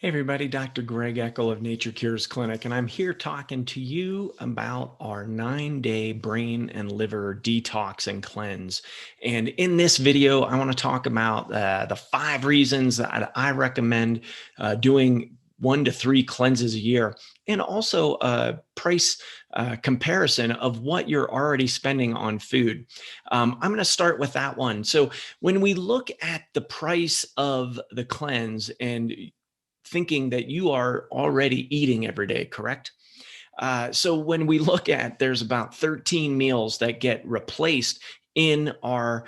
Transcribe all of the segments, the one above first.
Hey everybody, Dr. Greg Eckel of Nature Cures Clinic, and I'm here talking to you about our 9-day brain and liver detox and cleanse. And in this video, I want to talk about the 5 reasons that I recommend doing 1 to 3 cleanses a year, and also a price comparison of what you're already spending on food. I'm going to start with that one. So when we look at the price of the cleanse and thinking that you are already eating every day, correct? So when we look at, there's about 13 meals that get replaced in our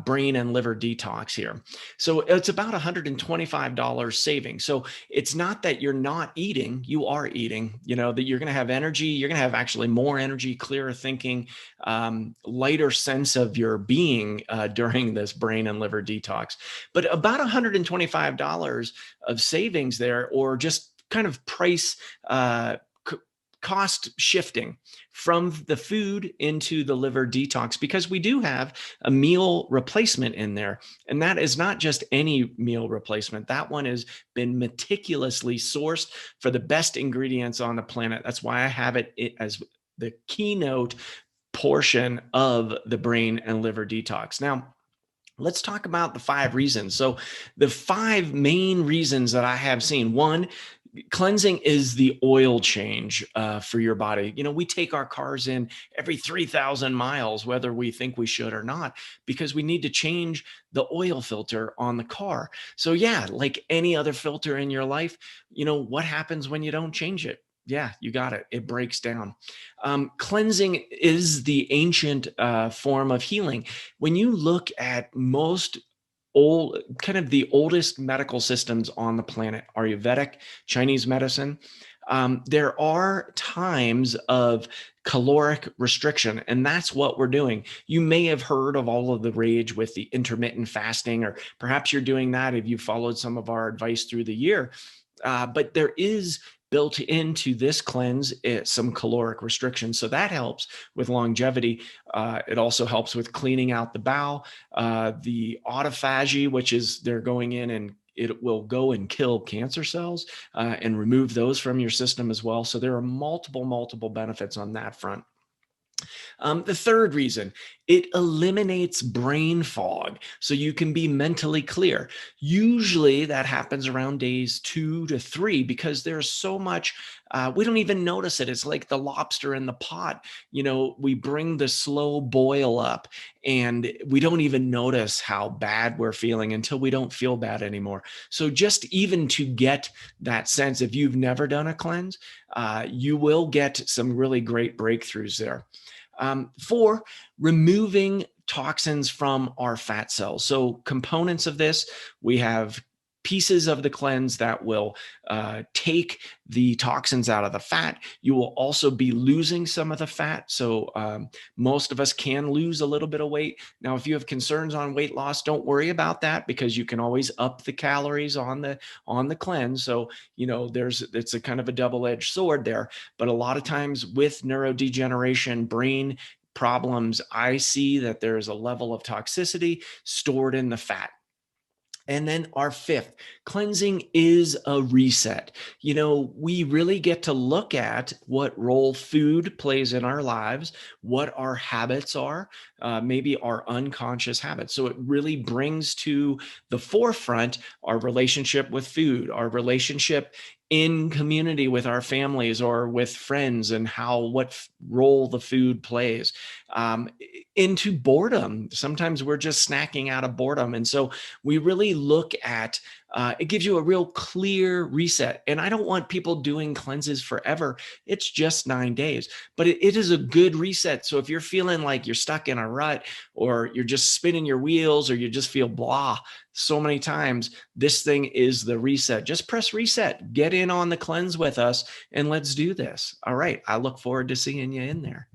brain and liver detox here. So it's about $125 saving. So it's not that you're not eating, you are eating, that you're going to have energy, you're going to have actually more energy, clearer thinking, lighter sense of your being during this brain and liver detox. But about $125 of savings there, or just kind of price cost shifting from the food into the liver detox, because we do have a meal replacement in there. And that is not just any meal replacement. That one has been meticulously sourced for the best ingredients on the planet. That's why I have it as the keynote portion of the brain and liver detox. Now, let's talk about the 5 reasons. So the 5 main reasons that I have seen: one, cleansing is the oil change for your body. We take our cars in every 3,000 miles, whether we think we should or not, because we need to change the oil filter on the car. So yeah, like any other filter in your life, what happens when you don't change it? Yeah, you got it. It breaks down. Cleansing is the ancient form of healing. When you look at most kind of the oldest medical systems on the planet, Ayurvedic, Chinese medicine, there are times of caloric restriction, and that's what we're doing. You may have heard of all of the rage with the intermittent fasting, or perhaps you're doing that if you followed some of our advice through the year. But there is built into this cleanse some caloric restriction. So that helps with longevity. It also helps with cleaning out the bowel, the autophagy, which is they're going in and it will go and kill cancer cells and remove those from your system as well. So there are multiple benefits on that front. The third reason, it eliminates brain fog so you can be mentally clear. Usually that happens around days 2 to 3 because there's so much, we don't even notice it. It's like the lobster in the pot. We bring the slow boil up and we don't even notice how bad we're feeling until we don't feel bad anymore. So just even to get that sense, if you've never done a cleanse, you will get some really great breakthroughs there. 4, removing toxins from our fat cells. So components of this, we have pieces of the cleanse that will take the toxins out of the fat. You will also be losing some of the fat. So most of us can lose a little bit of weight. Now, if you have concerns on weight loss, don't worry about that, because you can always up the calories on the cleanse. So, it's a kind of a double-edged sword there. But a lot of times with neurodegeneration, brain problems, I see that there's a level of toxicity stored in the fat. And then our 5th, cleansing is a reset. We really get to look at what role food plays in our lives, what our habits are, maybe our unconscious habits. So it really brings to the forefront our relationship with food, our relationship in community with our families or with friends, and what role the food plays. Into boredom. Sometimes we're just snacking out of boredom. And so we really look at it gives you a real clear reset. And I don't want people doing cleanses forever. It's just 9 days, but it is a good reset. So if you're feeling like you're stuck in a rut, or you're just spinning your wheels, or you just feel blah so many times, this thing is the reset. Just press reset, get in on the cleanse with us, and let's do this. All right. I look forward to seeing you in there.